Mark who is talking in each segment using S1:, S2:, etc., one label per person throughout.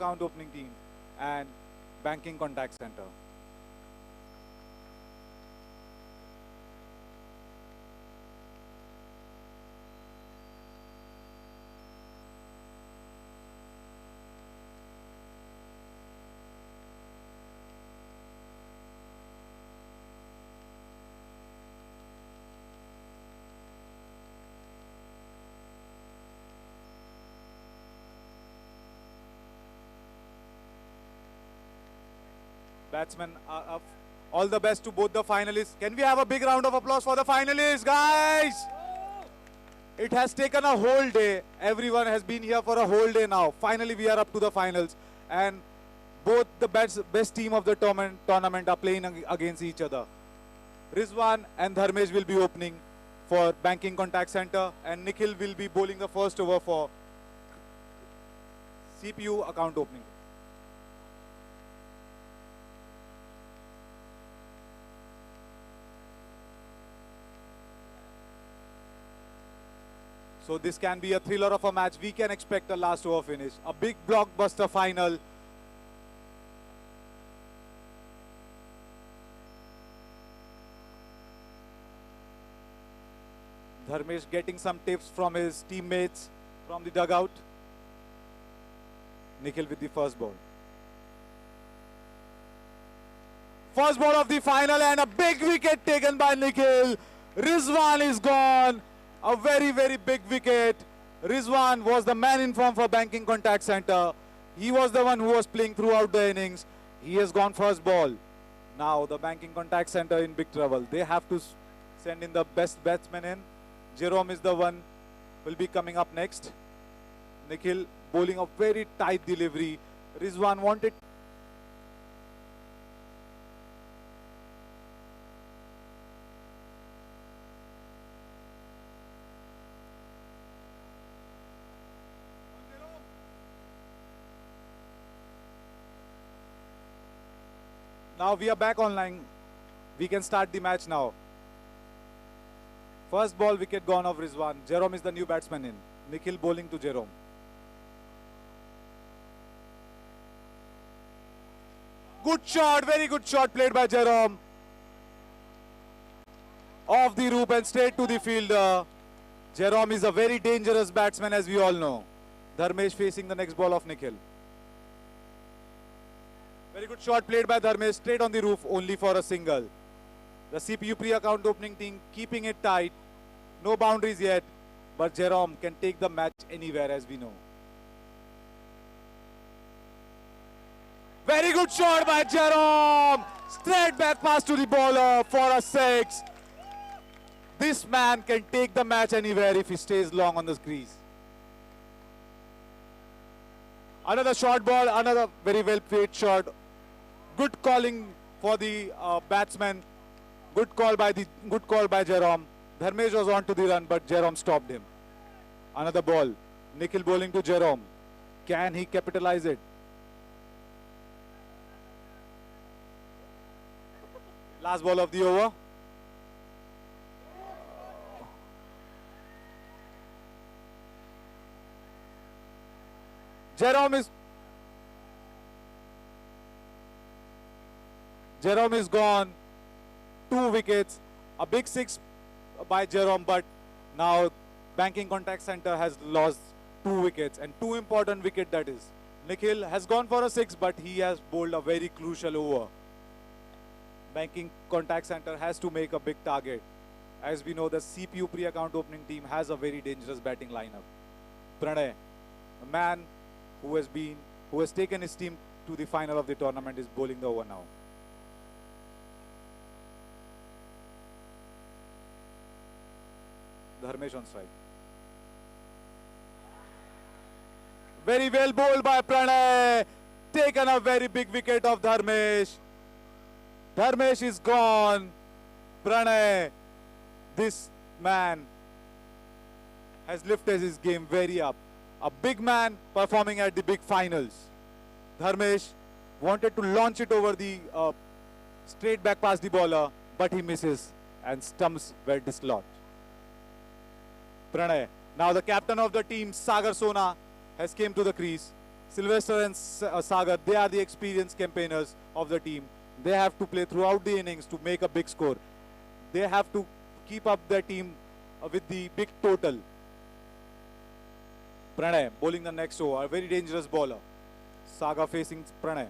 S1: account opening team and banking contact center. Batsmen are up. All the best to both the finalists. Can we have a big round of applause for the finalists, guys? It has taken a whole day. Everyone has been here for a whole day now. Finally, we are up to the finals. And both the best team of the tournament are playing against each other. Rizwan and Dharmesh will be opening for Banking Contact Center. And Nikhil will be bowling the first over for CPU account opening. So this can be a thriller of a match. We can expect a last over finish. A big blockbuster final. Dharmesh getting some tips from his teammates from the dugout. Nikhil with the first ball. First ball of the final and a big wicket taken by Nikhil. Rizwan is gone. A very, very big wicket. Rizwan was the man in form for Banking Contact Center. He was the one who was playing throughout the innings. He has gone first ball. Now the Banking Contact Center in big trouble. They have to send in the best batsman in. Jerome is the one will be coming up next. Nikhil bowling a very tight delivery. Rizwan wanted. Now we are back online. We can start the match now. First ball wicket gone of Rizwan. Jerome is the new batsman in. Nikhil bowling to Jerome. Good shot, very good shot played by Jerome. Off the rope and straight to the fielder. Jerome is a very dangerous batsman, as we all know. Dharmesh facing the next ball of Nikhil. Very good shot played by Dharmesh, straight on the roof, only for a single. The CPU pre-account opening team keeping it tight. No boundaries yet, but Jerome can take the match anywhere, as we know. Very good shot by Jerome. Straight back pass to the bowler for a six. This man can take the match anywhere if he stays long on the crease. Another short ball, another very well played shot. Good calling for the batsman. Good call by Jerome. Dharmesh was on to the run, but Jerome stopped him. Another ball. Nikhil bowling to Jerome. Can he capitalize it? Last ball of the over. Jerome is gone. 2 wickets. A big six by Jerome, but now Banking Contact Center has lost 2 wickets, and 2 important wickets that is. Nikhil has gone for a 6, but he has bowled a very crucial over. Banking Contact Center has to make a big target. As we know, the CPU pre-account opening team has a very dangerous batting lineup. Pranay, a man who has taken his team to the final of the tournament, is bowling the over now. Dharmesh on strike. Very well bowled by Pranay. Taken a very big wicket of Dharmesh. Dharmesh is gone. Pranay, this man has lifted his game very up. A big man performing at the big finals. Dharmesh wanted to launch it over the straight back past the bowler, but he misses and stumps were dislodged. Pranay, now the captain of the team, Sagar Sona, has came to the crease. Sylvester and Sagar, they are the experienced campaigners of the team. They have to play throughout the innings to make a big score. They have to keep up their team with the big total. Pranay bowling the next over, a very dangerous bowler. Sagar facing Pranay.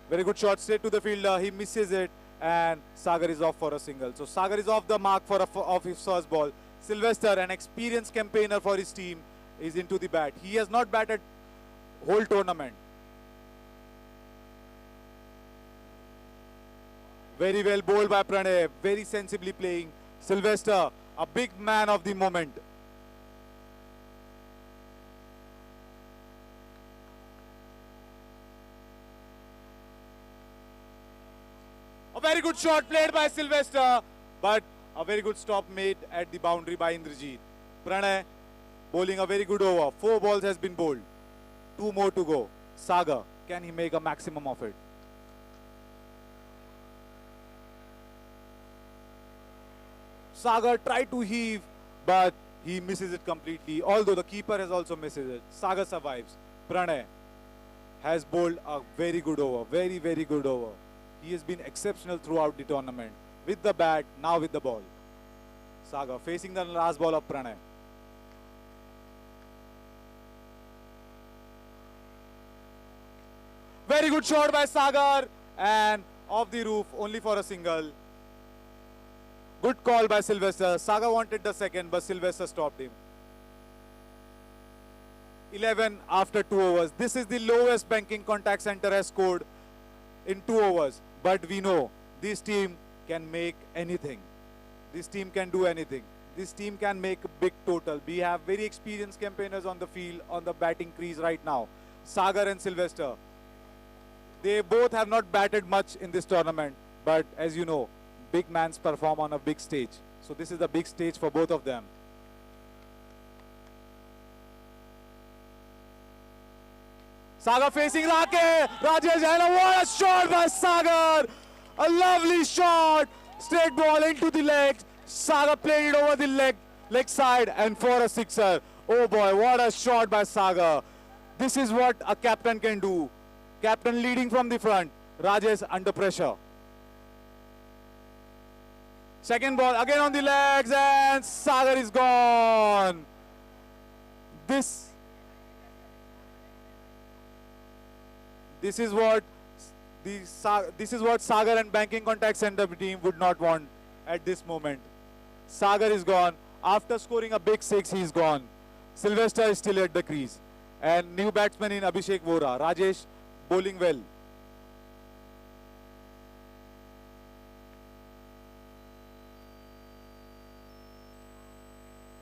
S1: Very good shot straight to the fielder. He misses it and Sagar is off for a single. So Sagar is off the mark of his first ball. Sylvester, an experienced campaigner for his team, is into the bat. He has not batted whole tournament. Very well bowled by Pranay, very sensibly playing. Sylvester, a big man of the moment. A very good shot played by Sylvester, but a very good stop made at the boundary by Indrajit. Pranay bowling a very good over. 4 balls has been bowled. 2 more to go. Sagar, can he make a maximum of it? Sagar tried to heave, but he misses it completely. Although the keeper has also misses it. Sagar survives. Pranay has bowled a very good over. Very, very good over. He has been exceptional throughout the tournament. With the bat, now with the ball. Sagar facing the last ball of Pranay. Very good shot by Sagar and off the roof only for a single. Good call by Sylvester. Sagar wanted the second, but Sylvester stopped him. 11 after 2 overs. This is the lowest Banking Contact Center has scored in 2 overs. But we know this team can make anything. This team can do anything. This team can make a big total. We have very experienced campaigners on the field, on the batting crease right now. Sagar and Sylvester. They both have not batted much in this tournament. But as you know, big mans perform on a big stage. So this is the big stage for both of them. Sagar facing Rajesh, and what a shot by Sagar! A lovely shot, straight ball into the legs. Sagar played it over the leg side and for a sixer. Oh boy, what a shot by Sagar. This is what a captain can do. Captain leading from the front, Rajesh under pressure. Second ball again on the legs and Sagar is gone. This is what Sagar and Banking Contact Center team would not want at this moment. Sagar is gone. After scoring a big 6, he is gone. Sylvester is still at the crease. And new batsman in Abhishek Vora. Rajesh bowling well.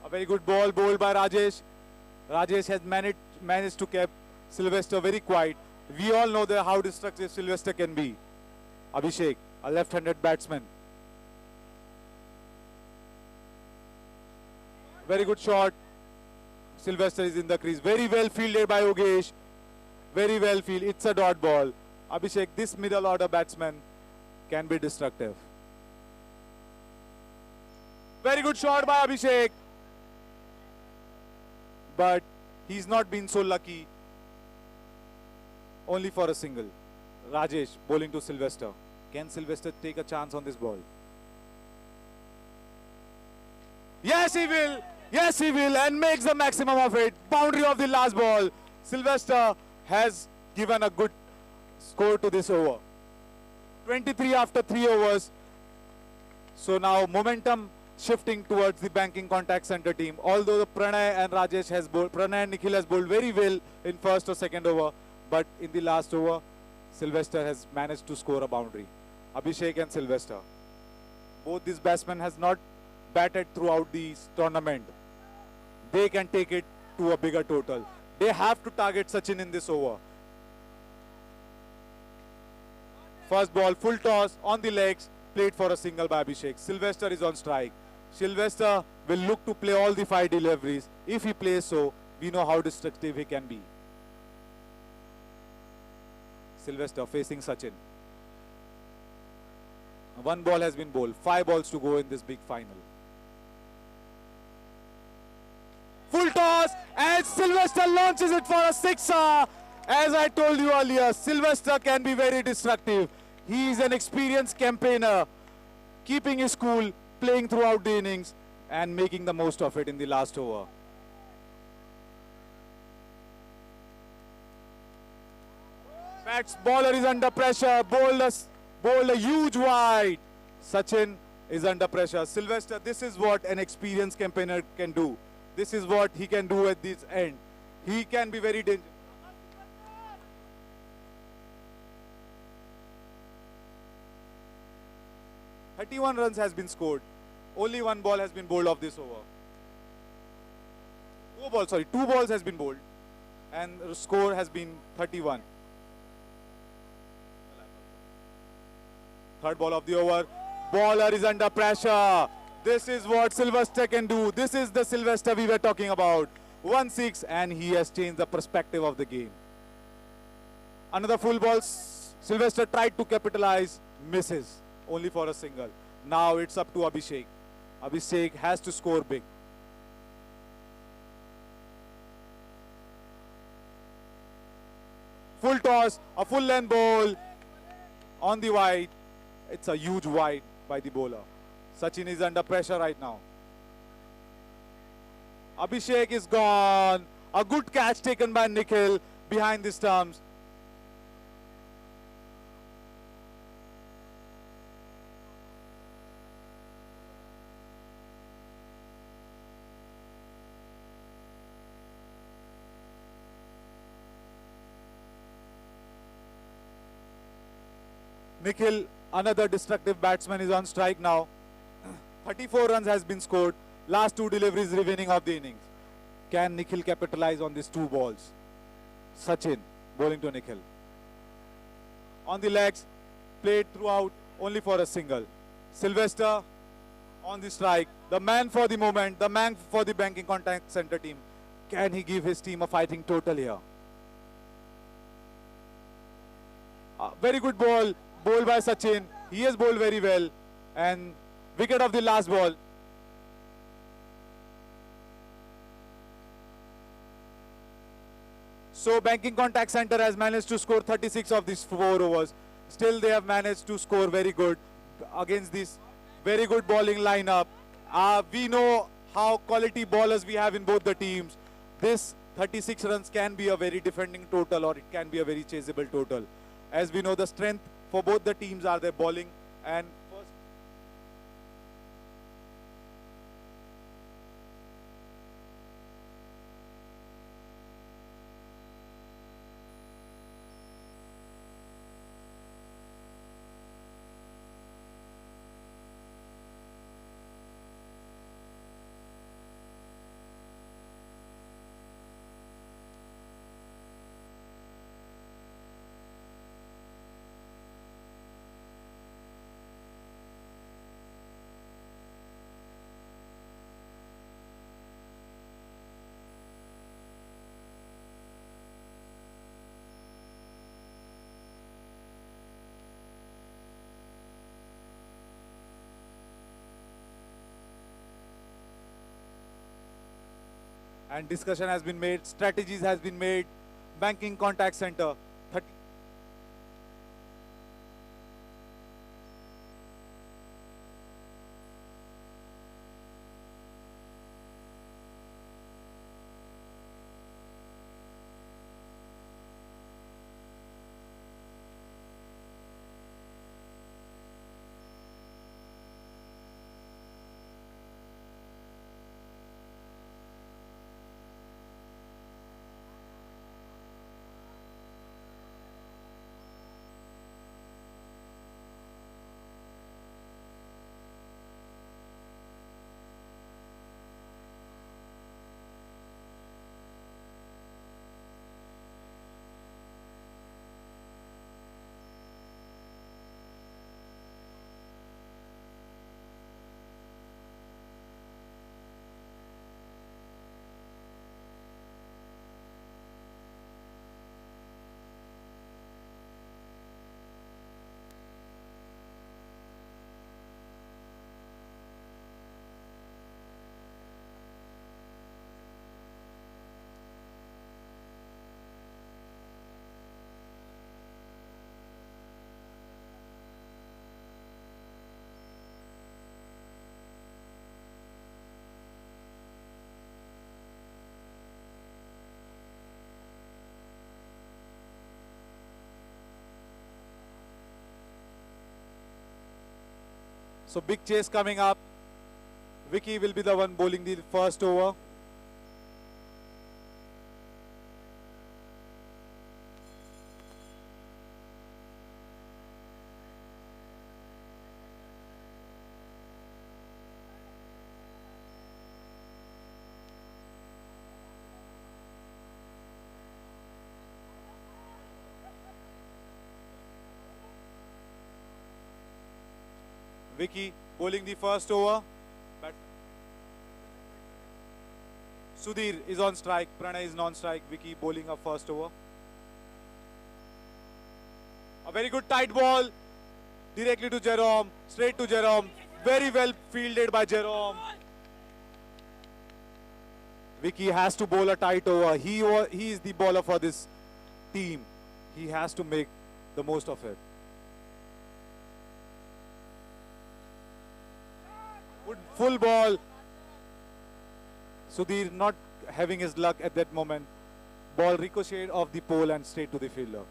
S1: A very good ball bowled by Rajesh. Rajesh has managed to keep Sylvester very quiet. We all know how destructive Sylvester can be. Abhishek, a left-handed batsman. Very good shot. Sylvester is in the crease. Very well fielded by Yogesh. Very well fielded. It's a dot ball. Abhishek, this middle order batsman can be destructive. Very good shot by Abhishek. But he's not been so lucky. Only for a single. Rajesh bowling to Sylvester. Can Sylvester take a chance on this ball? Yes, he will. Yes, he will, and makes the maximum of it. Boundary of the last ball. Sylvester has given a good score to this over. 23 after 3 overs. So now momentum shifting towards the Banking Contact Center team. Although the Pranay and Nikhil has bowled very well in first or second over. But in the last over, Sylvester has managed to score a boundary. Abhishek and Sylvester. Both these batsmen has not batted throughout the tournament. They can take it to a bigger total. They have to target Sachin in this over. First ball, full toss on the legs, played for a single by Abhishek. Sylvester is on strike. Sylvester will look to play all the 5 deliveries. If he plays so, we know how destructive he can be. Sylvester facing Sachin. 1 ball has been bowled. 5 balls to go in this big final. Full full toss, and Sylvester launches it for a sixer. As I told you earlier, Sylvester can be very destructive. He is an experienced campaigner, keeping his cool, playing throughout the innings, and making the most of it in the last over. Bowler is under pressure, bowled a huge wide. Sachin is under pressure. Sylvester, this is what an experienced campaigner can do. This is what he can do at this end. He can be very dangerous. 31 runs has been scored. Only one ball has been bowled off this over. Two balls has been bowled. And the score has been 31. Third ball of the over. Bowler is under pressure. This is what Sylvester can do. This is the Sylvester we were talking about. 1-6, and he has changed the perspective of the game. Another full ball. Sylvester tried to capitalize, misses, only for a single. Now it's up to Abhishek. Abhishek has to score big. Full toss, a full length ball on the wide. It's a huge wide by the bowler. Sachin is under pressure right now. Abhishek is gone. A good catch taken by Nikhil behind the stumps. Nikhil, another destructive batsman, is on strike now. 34 runs has been scored. Last two deliveries remaining of the innings. Can Nikhil capitalize on these two balls? Sachin bowling to Nikhil. On the legs, played throughout only for a single. Sylvester on the strike. The man for the moment, the man for the banking contact center team. Can he give his team a fighting total here? Very good ball. Bowled by Sachin. He has bowled very well. And wicket of the last ball. So Banking Contact Center has managed to score 36 of these 4 overs. Still they have managed to score very good against this very good bowling lineup. We know how quality bowlers we have in both the teams. This 36 runs can be a very defending total, or it can be a very chaseable total. As we know, the strength for both the teams are their bowling and first. And discussion has been made, strategies has been made. Banking Contact Center, 30. So big chase coming up. Vicky will be the one bowling the first over. Vicky bowling the first over. Sudhir is on strike. Pranay is non-strike. Vicky bowling a first over. A very good tight ball. Directly to Jerome. Straight to Jerome. Very well fielded by Jerome. Vicky has to bowl a tight over. He is the bowler for this team. He has to make the most of it. Good full ball. Sudhir not having his luck at that moment. Ball ricocheted off the pole and straight to the fielder.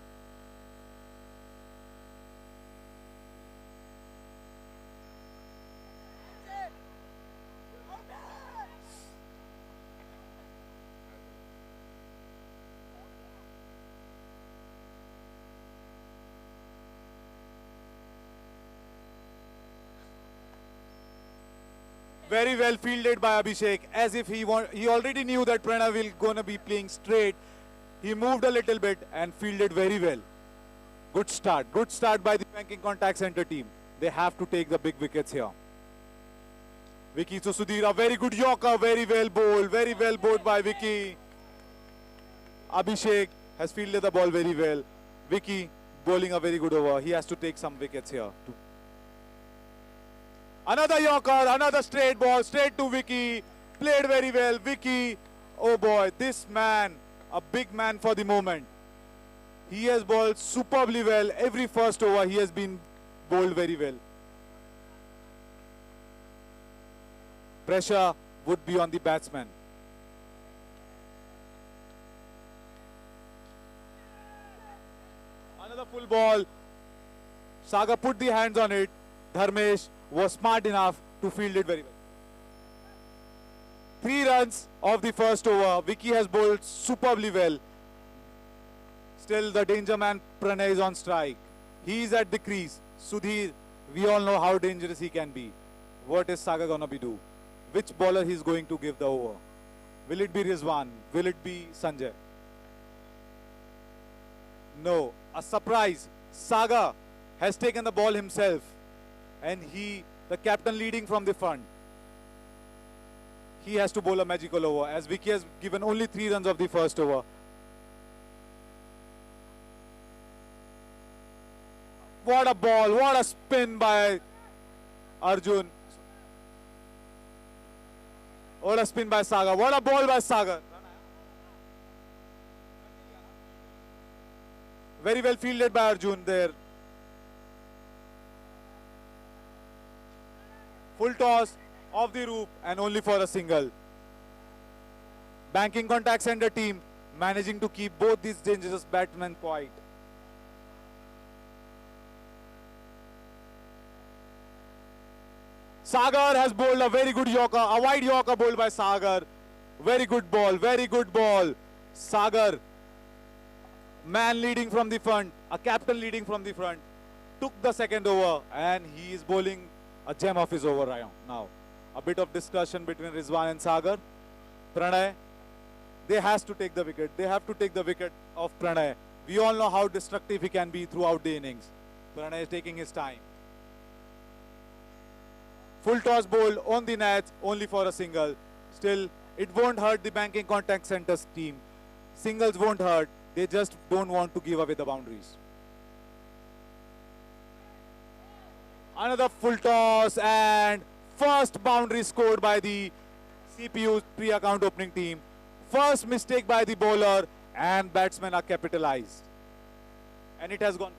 S1: Very well fielded by Abhishek, as if he already knew that Pranay will gonna be playing straight. He moved a little bit and fielded very well. Good start by the Banking Contact Center team. They have to take the big wickets here. Vicky to Sudhir, a very good Yorker, very well bowled by Vicky. Abhishek has fielded the ball very well. Vicky bowling a very good over. He has to take some wickets here. Another Yorker, another straight ball, straight to Vicky. Played very well. Vicky, oh boy, this man, a big man for the moment. He has bowled superbly well. Every first over he has been bowled very well. Pressure would be on the batsman. Another full ball. Sagar put the hands on it. Dharmesh was smart enough to field it very well. 3 runs of the first over. Vicky has bowled superbly well. Still the danger man Pranay is on strike. He is at the crease. Sudhir, we all know how dangerous he can be. What is Sagar gonna be do? Which bowler he is going to give the over? Will it be Rizwan? Will it be Sanjay? No, a surprise. Sagar has taken the ball himself. And the captain leading from the front. He has to bowl a magical over, as Vicky has given only 3 runs of the first over. What a ball, what a spin by Arjun. What a spin by Sagar, what a ball by Sagar. Very well fielded by Arjun there. Full toss off the roof and only for a single. Banking Contact Center team managing to keep both these dangerous batsmen quiet. Sagar has bowled a very good Yorker, a wide Yorker bowled by Sagar. Very good ball, very good ball. Sagar, man leading from the front, a captain leading from the front, took the second over and he is bowling a gem of his over now. A bit of discussion between Rizwan and Sagar. Pranay, they has to take the wicket. They have to take the wicket of Pranay. We all know how destructive he can be throughout the innings. Pranay is taking his time. Full toss bowled on the nets, only for a single. Still, it won't hurt the Banking Contact Center's team. Singles won't hurt. They just don't want to give away the boundaries. Another full toss and first boundary scored by the CPU pre-account opening team. First mistake by the bowler and batsmen are capitalized. And it has gone.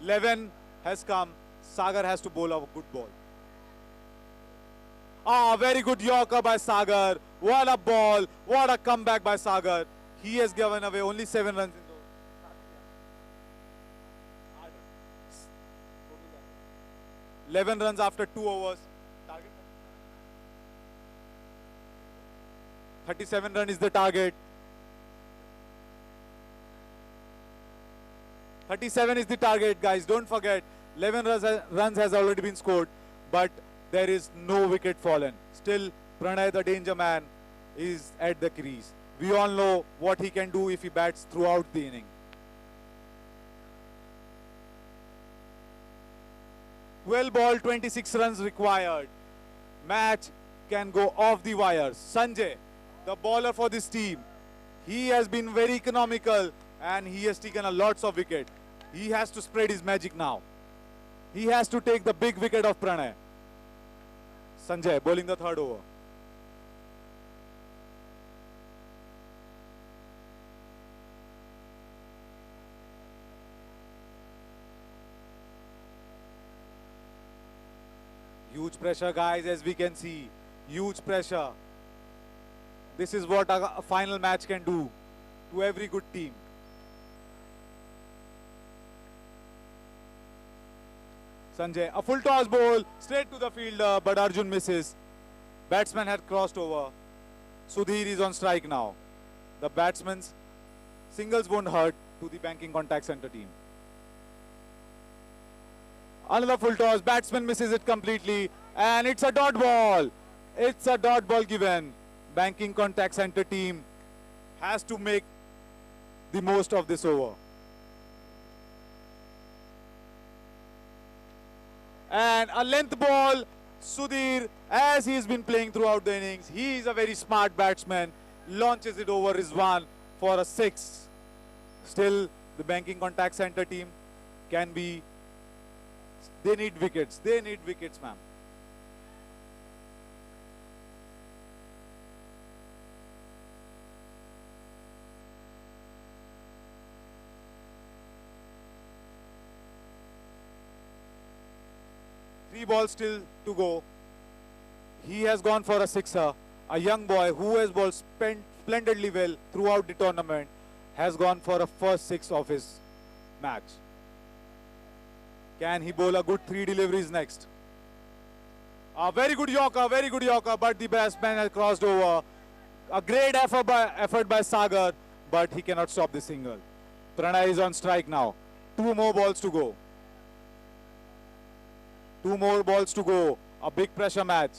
S1: 11 has come. Sagar has to bowl a good ball. Ah, very good Yorker by Sagar. What a ball. What a comeback by Sagar. He has given away only 7 runs in the 11 runs after 2 overs. 37 run is the target. 37 is the target, guys. Don't forget, 11 runs has already been scored, but there is no wicket fallen. Still, Pranay, the danger man, is at the crease. We all know what he can do if he bats throughout the inning. 12 ball, 26 runs required. Match can go off the wires. Sanjay, the bowler for this team, he has been very economical and he has taken a lots of wicket. He has to spread his magic now. He has to take the big wicket of Pranay. Sanjay bowling the third over. Huge pressure, guys, as we can see. Huge pressure. This is what a final match can do to every good team. Sanjay, a full toss ball, straight to the fielder, but Arjun misses. Batsman had crossed over. Sudhir is on strike now. The batsman's singles won't hurt to the banking contact center team. Another full toss, batsman misses it completely, and it's a dot ball. It's a dot ball given. Banking contact center team has to make the most of this over. And a length ball, Sudhir, as he's been playing throughout the innings, he is a very smart batsman, launches it over Rizwan for a 6. Still, the banking contact center team can be, they need wickets, ma'am. Three balls still to go. He has gone for a sixer. A young boy who has bowled splendidly well throughout the tournament has gone for a first 6 of his match. Can he bowl a good 3 deliveries next? A very good Yorker, but the batsman has crossed over. A great effort by Sagar, but he cannot stop the single. Pranay is on strike now. 2 more balls to go. 2 more balls to go. A big pressure match.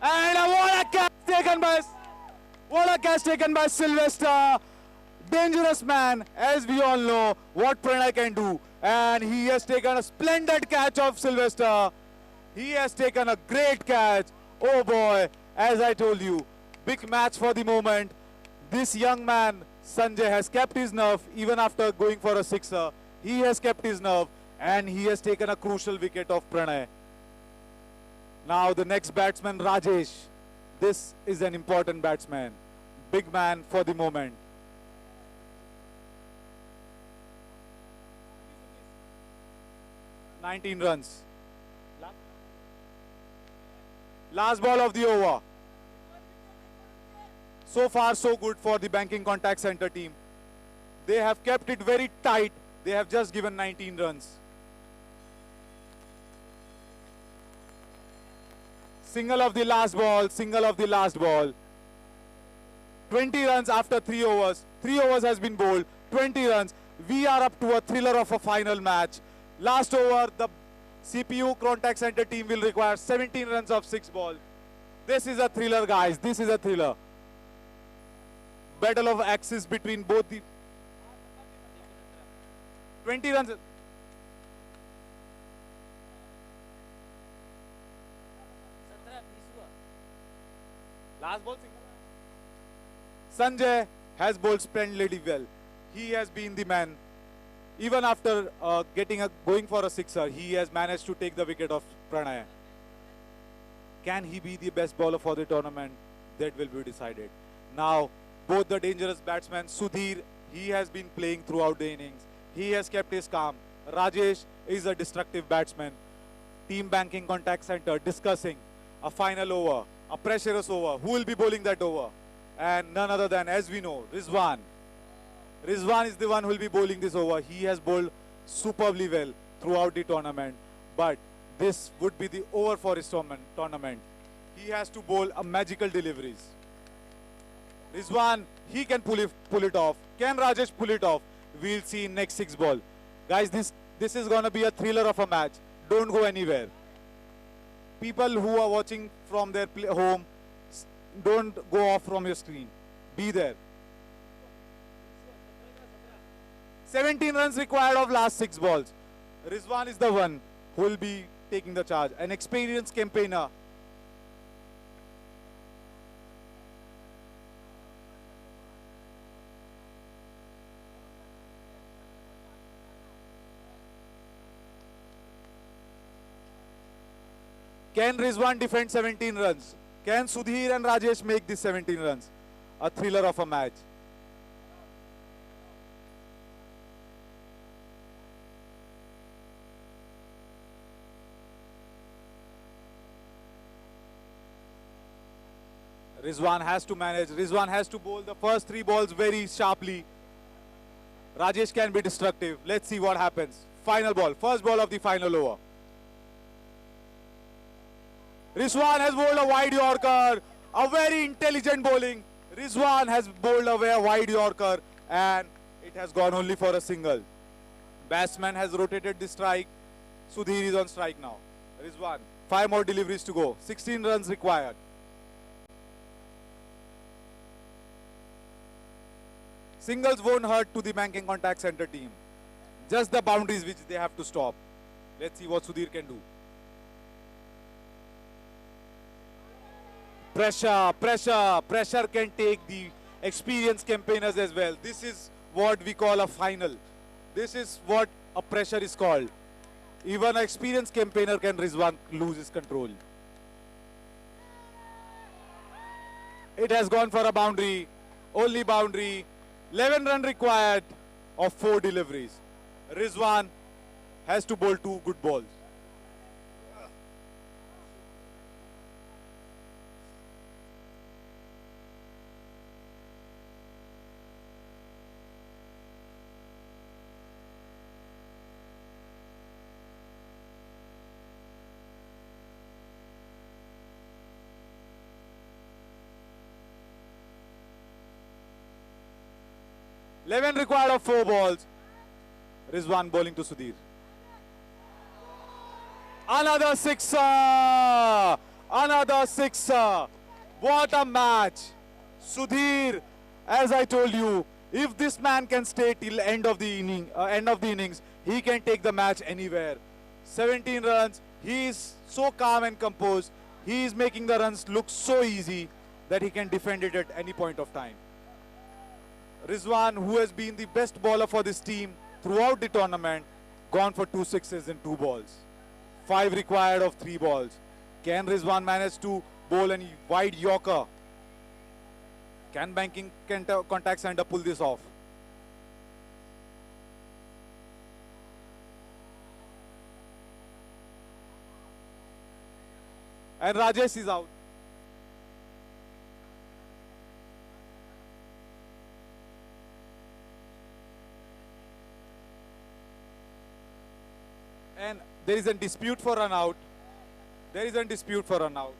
S1: And what a catch taken by Sylvester. Dangerous man, as we all know what Pranay can do. And he has taken a splendid catch of Sylvester. He has taken a great catch. Oh boy, as I told you, big match for the moment. This young man, Sanjay, has kept his nerve even after going for a sixer. He has kept his nerve and he has taken a crucial wicket of Pranay. Now the next batsman, Rajesh. This is an important batsman. Big man for the moment. "19 runs. Last ball of the over. So far so good for the banking contact center team. They have kept it very tight. They have just given 19 runs. Single of the last ball, 20 runs after 3 overs. 3 overs has been bowled, 20 runs. We are up to a thriller of a final match. Last over, the CPU contact center team will require 17 runs of 6 ball. This is a thriller, guys. This is a thriller. Battle of axes between both the 20 runs. Last ball single. Sanjay has bowled splendidly well. He has been the man. Even after going for a sixer, he has managed to take the wicket of Pranay. Can he be the best bowler for the tournament? That will be decided. Now, both the dangerous batsmen, Sudhir, he has been playing throughout the innings. He has kept his calm. Rajesh is a destructive batsman. Team banking contact center discussing a final over. A pressurous over. Who will be bowling that over? And none other than, as we know, Rizwan. Rizwan is the one who will be bowling this over. He has bowled superbly well throughout the tournament. But this would be the over for his tournament. He has to bowl a magical deliveries. Rizwan, he can pull it off. Can Rajesh pull it off? We'll see in next 6 ball. Guys, this is going to be a thriller of a match. Don't go anywhere. People who are watching from their home, don't go off from your screen. Be there. 17 runs required of last 6 balls. Rizwan is the one who will be taking the charge. An experienced campaigner. Can Rizwan defend 17 runs? Can Sudhir and Rajesh make this 17 runs? A thriller of a match. Rizwan has to manage. Rizwan has to bowl the first 3 balls very sharply. Rajesh can be destructive. Let's see what happens. Final ball. First ball of the final over. Rizwan has bowled a wide Yorker. A very intelligent bowling. Rizwan has bowled a very wide Yorker and it has gone only for a single. Batsman has rotated the strike. Sudhir is on strike now. Rizwan, 5 more deliveries to go. 16 runs required. Singles won't hurt to the Banking Contact Center team. Just the boundaries which they have to stop. Let's see what Sudhir can do. Pressure, pressure, pressure can take the experienced campaigners as well. This is what we call a final. This is what a pressure is called. Even an experienced campaigner can Rizwan lose his control. It has gone for a boundary, only boundary. 11 run required of 4 deliveries. Rizwan has to bowl 2 good balls. Eleven required of 4 balls. Rizwan bowling to Sudhir. Another sixer! Another sixer! What a match! Sudhir, as I told you, if this man can stay till end of the innings, he can take the match anywhere. 17 runs. He is so calm and composed. He is making the runs look so easy that he can defend it at any point of time. Rizwan, who has been the best bowler for this team throughout the tournament, gone for 2 sixes and 2 balls. 5 required of 3 balls. Can Rizwan manage to bowl a wide Yorker? Can Banking Contact Center pull this off? And Rajesh is out. And there is a dispute for run out. There is a dispute for run out.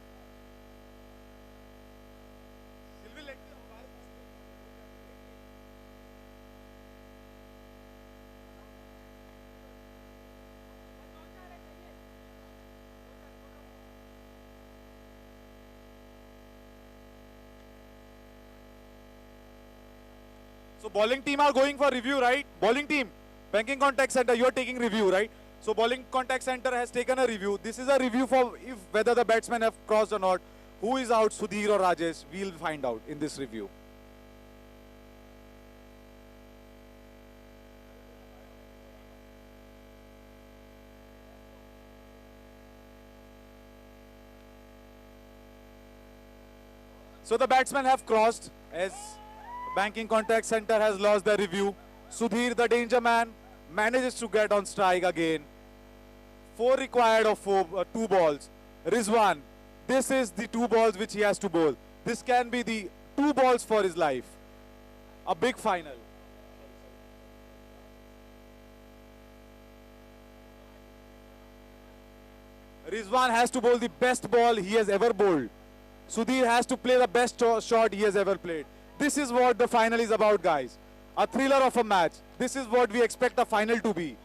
S1: So bowling team are going for review, right? Bowling team, Banking Contact Center, you are taking review, right? So Bowling Contact Center has taken a review. This is a review for if whether the batsmen have crossed or not. Who is out, Sudhir or Rajesh? We'll find out in this review. So the batsmen have crossed as Banking Contact Center has lost the review. Sudhir, the danger man, manages to get on strike again. 4 required of 2 balls. Rizwan This is the 2 balls which he has to bowl. This can be the 2 balls for his life. A big final. Rizwan has to bowl the best ball he has ever bowled. Sudhir has to play the best shot he has ever played. This is what the final is about, guys. A thriller of a match. This is what we expect a final to be.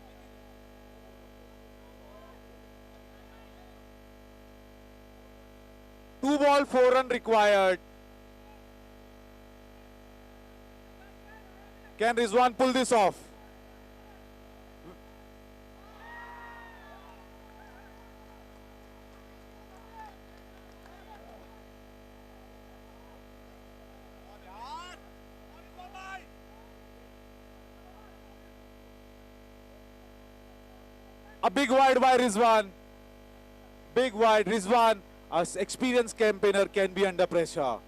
S1: Two ball, 4 run required. Can Rizwan pull this off? A big wide by Rizwan. Big wide. Rizwan, an experienced campaigner, can be under pressure.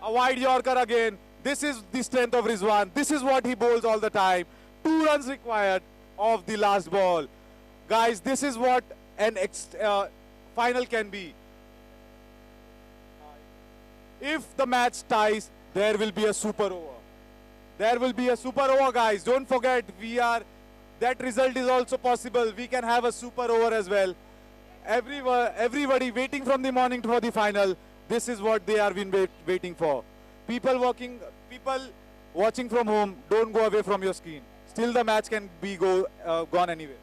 S1: A wide Yorker again. This is the strength of Rizwan. This is what he bowls all the time. 2 runs required of the last ball. Guys, this is what an final can be. If the match ties, there will be a super over. There will be a super over, guys. Don't forget, that result is also possible. We can have a super over as well. Everybody waiting from the morning for the final. This is what they are been waiting for. People watching from home, don't go away from your screen. Still the match can be gone anyway.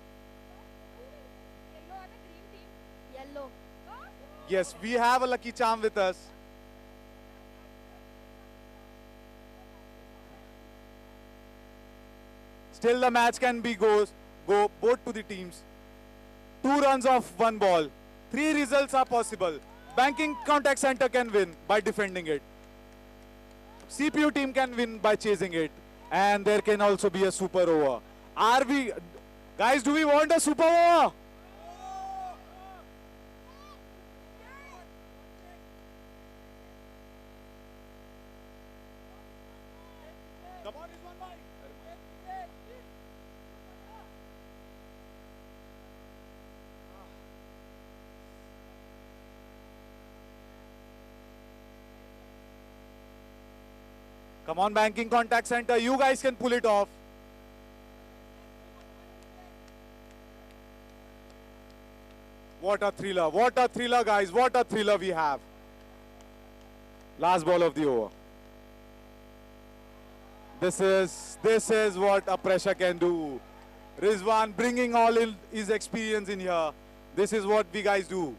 S2: Yellow are the green team. Yellow.
S1: Yes, we have a lucky charm with us. Still the match can be go both to the teams. 2 runs off 1 ball. 3 results are possible. Banking Contact Center can win by defending it. CPU team can win by chasing it. And there can also be a super over. Guys, do we want a super over? Come on, Rizwan bhai. Come on, Banking Contact Center. You guys can pull it off. What a thriller. What a thriller, guys. What a thriller we have. Last ball of the over. This is what a pressure can do. Rizwan bringing all his experience in here. This is what we guys do.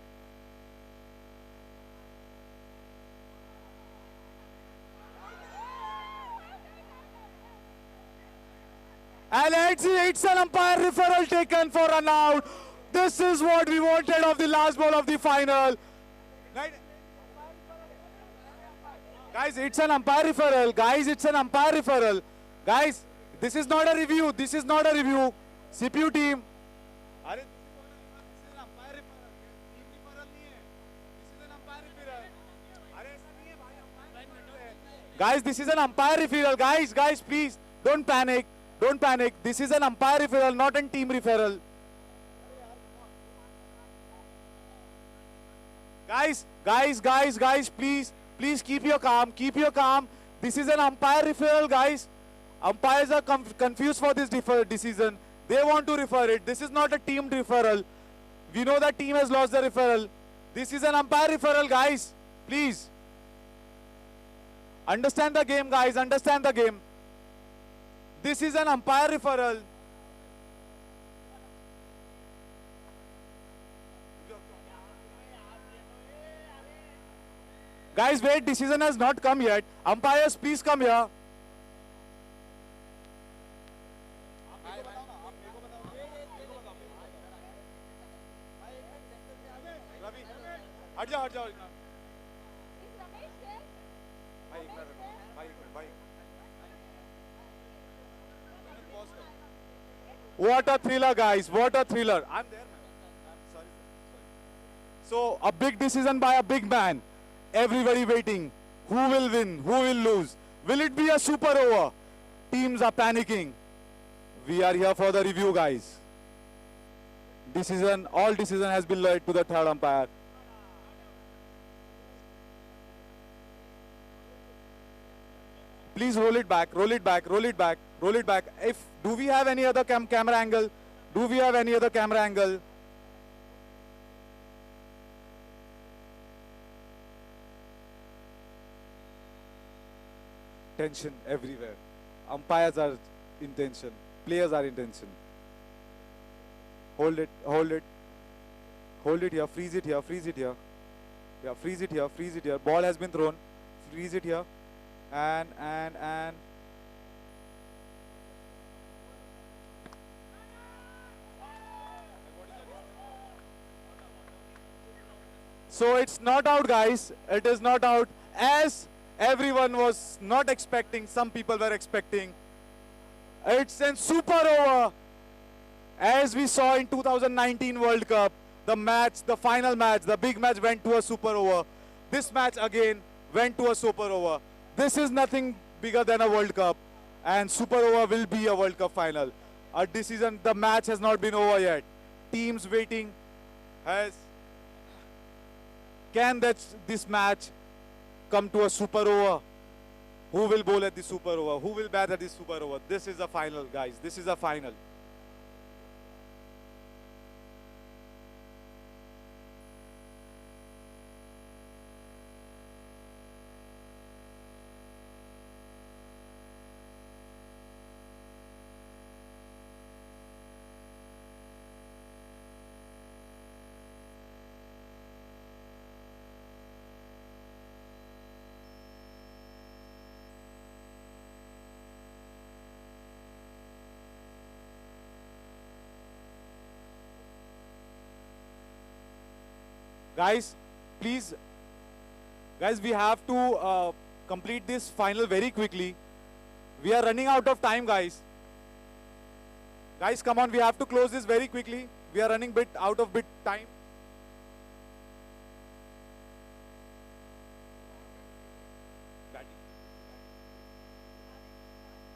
S1: And it's an umpire referral taken for run out. This is what we wanted of the last ball of the final. Right? Guys, it's an umpire referral. Guys, it's an umpire referral. Guys, this is not a review. This is not a review. CPU team. This is an umpire referral. Team referral nahi hai. This is an umpire referral. Arey aisa nahi hai bhai. Guys, this is an umpire referral. Guys, please don't panic. Don't panic. This is an umpire referral, not a team referral. Guys, please keep your calm. Keep your calm. This is an umpire referral, guys. Umpires are confused for this decision. They want to refer it. This is not a team referral. We know that team has lost the referral. This is an umpire referral, guys. Please. Understand the game, guys. Understand the game. This is an umpire referral. Guys, wait, decision has not come yet. Umpires, please come here. हट जाओ
S2: Is Ramesh there?
S1: What a thriller, guys. What a thriller. I'm there, man. I'm sorry. So, a big decision by a big man. Everybody waiting. Who will win? Who will lose? Will it be a super over? Teams are panicking. We are here for the review, guys. Decision, all decision has been led to the third umpire. Please roll it back, roll it back, roll it back, roll it back. If do we have any other camera angle? Do we have any other camera angle? Tension everywhere. Umpires are in tension. Players are in tension. Hold it, hold it. Hold it here, freeze it here, freeze it here. Yeah, freeze it here, freeze it here. Ball has been thrown. Freeze it here. And. So it's not out, guys. It is not out. As everyone was not expecting, some people were expecting. It's a super over. As we saw in 2019 World Cup, the match, the final match, the big match went to a super over. This match again went to a super over. This is nothing bigger than a World Cup, and super over will be a World Cup final. A decision, the match has not been over yet. Teams waiting has. Can this match come to a super over? Who will bowl at the super over? Who will bat at the super over? This is a final, guys. This is a final. Guys, please, guys, we have to complete this final very quickly. We are running out of time, guys. Guys, come on, we have to close this very quickly. We are running bit out of time.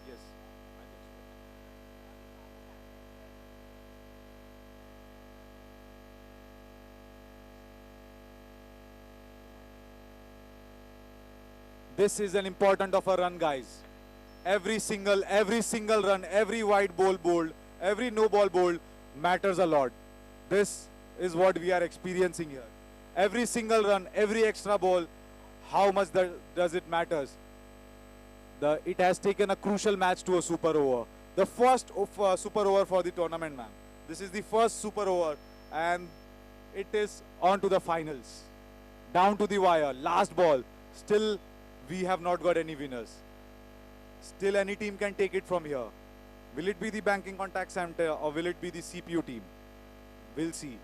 S1: Yes, I think so. This is an important of a run, guys. Every single run, every wide ball bowled, every no ball bowled matters a lot. This is what we are experiencing here. Every single run, every extra ball, how much does it matters? It has taken a crucial match to a super over. The first of super over for the tournament, man. This is the first super over, and it is on to the finals. Down to the wire, last ball. Still, we have not got any winners. Still, any team can take it from here. Will it be the Banking Contact Center or will it be the CPU team? We'll see.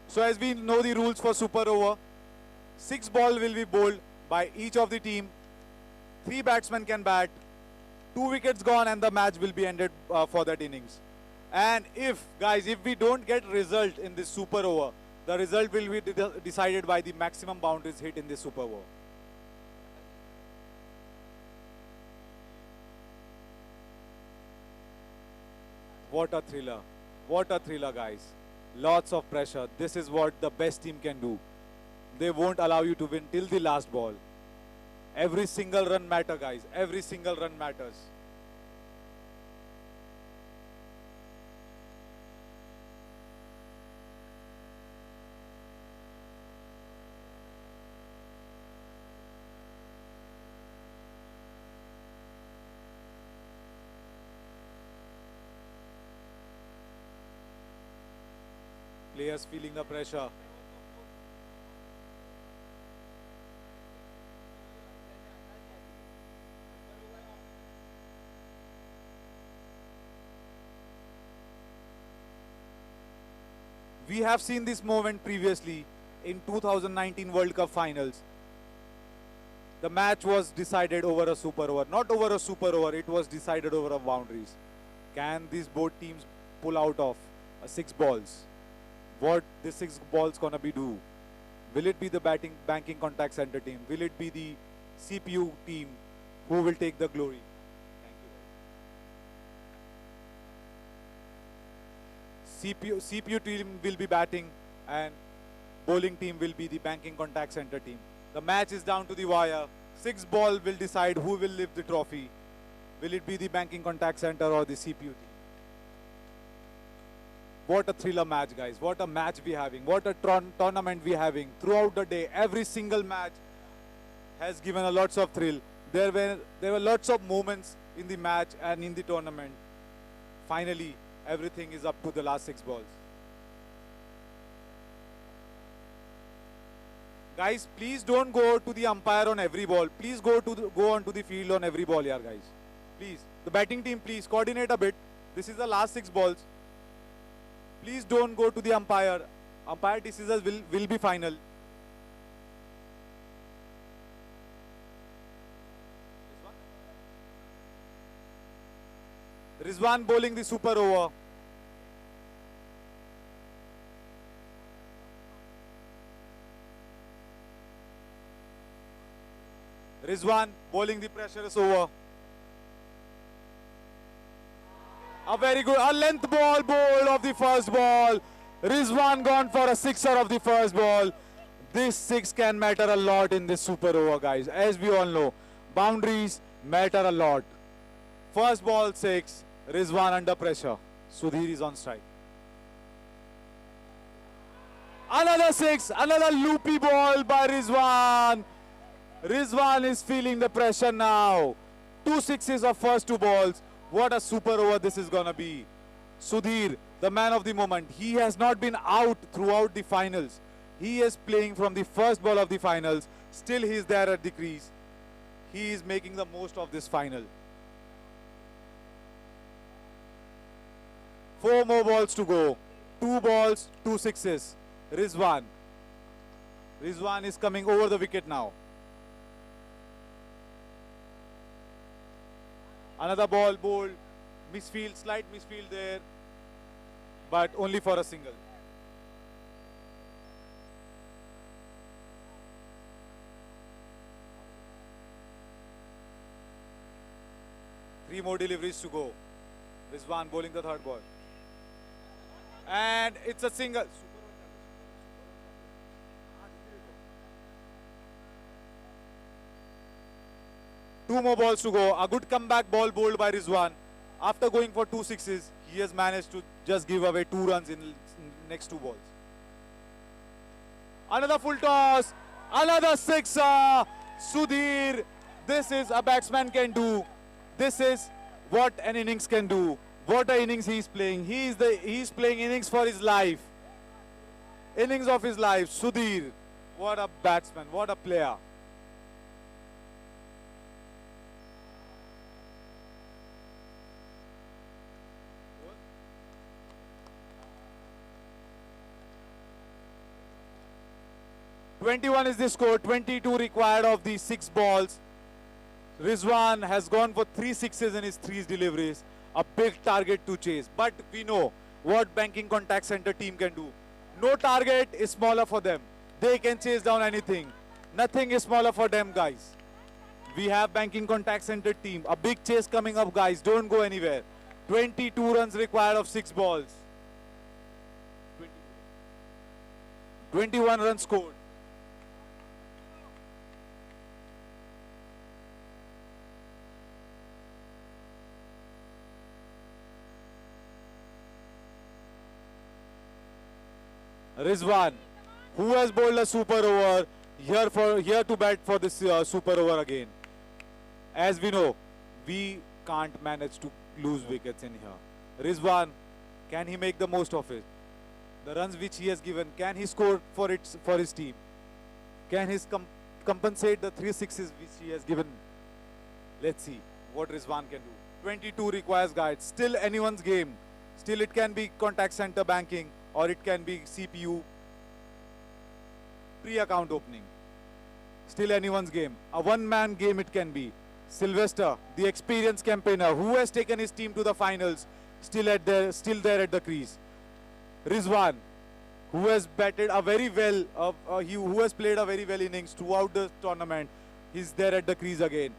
S1: So as we know the rules for super over, 6 ball will be bowled by each of the team. 3 batsmen can bat. 2 wickets gone and the match will be ended for that innings. And if we don't get result in this super over, the result will be decided by the maximum boundaries hit in this super over. What a thriller. What a thriller, guys. Lots of pressure. This is what the best team can do. They won't allow you to win till the last ball. Every single run matters, guys. Every single run matters. Players feeling the pressure. We have seen this moment previously in 2019 World Cup finals. The match was decided over a super over. Not over a super over, it was decided over a boundaries. Can these both teams pull out of 6 balls? What the 6 balls gonna be do? Will it be the banking contact center team? Will it be the CPU team who will take the glory? Thank you. CPU team will be batting and bowling team will be the banking contact center team. The match is down to the wire. 6 ball will decide who will lift the trophy. Will it be the banking contact center or the CPU team? What a thriller match, guys. What a match we're having. What a tournament we're having. Throughout the day, every single match has given a lots of thrill. There were lots of moments in the match and in the tournament. Finally, everything is up to the last 6 balls. Guys, please don't go to the umpire on every ball. Please go onto the field on every ball, yeah, guys. Please. The batting team, please coordinate a bit. This is the last 6 balls. Please don't go to the umpire. Umpire decisions will be final. Rizwan bowling the super over. Rizwan bowling the pressurous over. A very good, a length ball bowled of the first ball. Rizwan gone for a sixer of the first ball. This 6 can matter a lot in this super over, guys. As we all know, boundaries matter a lot. First ball 6, Rizwan under pressure. Sudhir is on strike. Another 6, another loopy ball by Rizwan. Rizwan is feeling the pressure now. 2 sixes of first 2 balls. What a super over this is gonna be. Sudhir, the man of the moment. He has not been out throughout the finals. He is playing from the first ball of the finals. Still he is there at the crease. He is making the most of this final. 4 more balls to go. 2 balls, 2 sixes. Rizwan. Rizwan is coming over the wicket now. Another ball bowled, misfield, slight misfield there, but only for a single. Three more deliveries to go. Rizwan bowling the third ball. And it's a single. 2 more balls to go. A good comeback ball bowled by Rizwan. After going for 2 sixes, he has managed to just give away 2 runs in next 2 balls. Another full toss. Another sixer. Sudhir. This is a batsman can do. This is what an innings can do. What an innings he's playing. He's playing innings for his life. Innings of his life. Sudhir. What a batsman. What a player. .21 is the score, 22 required of the 6 balls. Rizwan has gone for 3 sixes in his 3 deliveries. A big target to chase. But we know what banking contact center team can do. No target is smaller for them. They can chase down anything. Nothing is smaller for them, guys. We have banking contact center team. A big chase coming up, guys. Don't go anywhere. 22 runs required of 6 balls. 21 runs scored. Rizwan, who has bowled a super over, here to bat for this super over again. As we know, we can't manage to lose wickets in here. Rizwan, can he make the most of it? The runs which he has given, can he score for his team? Can he compensate the 3 6s which he has given? Let's see what Rizwan can do. 22 requires guides. Still anyone's game. Still it can be contact center banking or it can be CPU pre-account opening. Still anyone's game. A one-man game it can be. Sylvester, the experienced campaigner who has taken his team to the finals, still there at the crease. Rizwan, who has batted a very well, who has played a very well innings throughout the tournament, he's there at the crease again.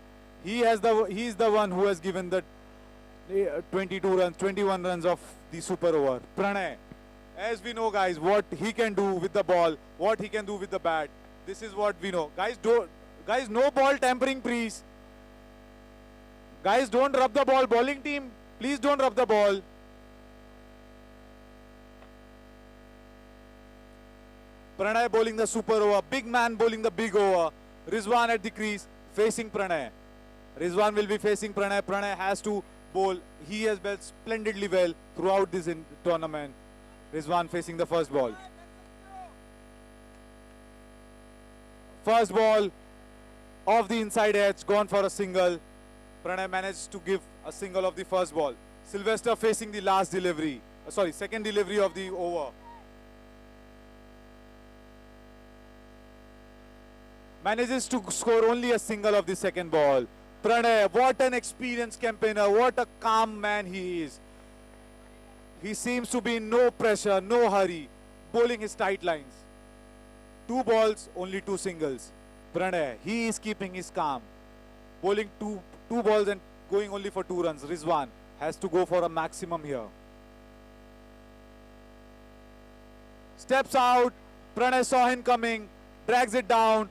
S1: He is the one who has given the 22 runs, 21 runs of the super over. Pranay, as we know, guys, what he can do with the ball, what he can do with the bat. This is what we know, guys. No ball tampering, please. Guys, don't rub the ball. Bowling team, please don't rub the ball. Pranay bowling the super over. Big man bowling the big over. Rizwan at the crease facing Pranay. Rizwan will be facing Pranay. Pranay has to bowl. He has bowled splendidly well throughout this tournament. Rizwan facing the first ball. First ball off the inside edge, gone for a single. Pranay managed to give a single of the first ball. Sylvester facing the last delivery. Second delivery of the over. Manages to score only a single of the second ball. Pranay, what an experienced campaigner. What a calm man he is. He seems to be in no pressure, no hurry, bowling his tight lines. 2 balls, only 2 singles. Pranay, he is keeping his calm. Bowling two balls and going only for 2 runs. Rizwan has to go for a maximum here. Steps out. Pranay saw him coming. Drags it down.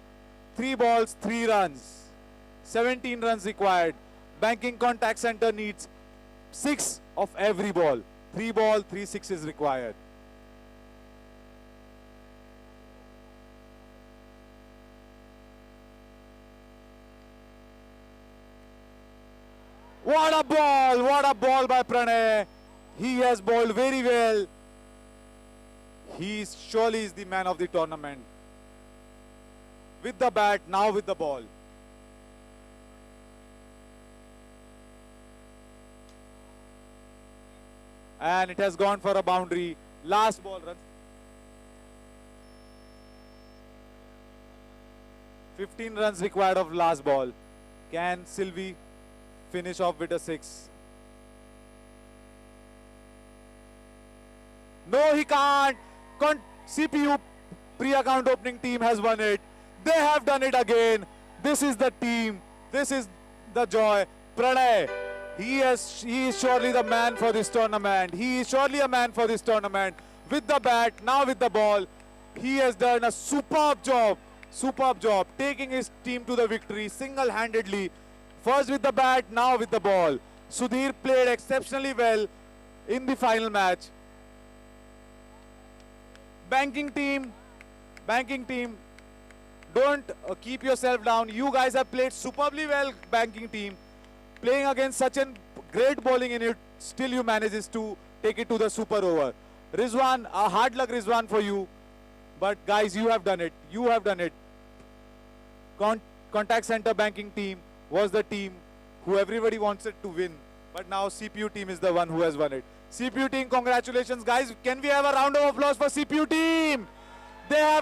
S1: 3 balls, 3 runs. 17 runs required. Banking contact center needs 6 of every ball. 3 ball, 3 sixes required. What a ball! What a ball by Pranay. He has bowled very well. He surely is the man of the tournament. With the bat, now with the ball. And it has gone for a boundary. Last ball runs. 15 runs required of last ball. Can Sylvie finish off with a 6? No, he can't. CPU pre-account opening team has won it. They have done it again. This is the team. This is the joy. Pranay, he is surely the man for this tournament. He is surely a man for this tournament. With the bat, now with the ball, he has done a superb job. Superb job. Taking his team to the victory single-handedly. First with the bat, now with the ball. Sudhir played exceptionally well in the final match. Banking team, don't keep yourself down. You guys have played superbly well, banking team. Playing against such a great bowling in it, still you manages to take it to the super over. Rizwan, hard luck Rizwan for you. But guys, you have done it. You have done it. Contact center banking team was the team who everybody wanted to win. But now CPU team is the one who has won it. CPU team, congratulations guys. Can we have a round of applause for CPU team? They have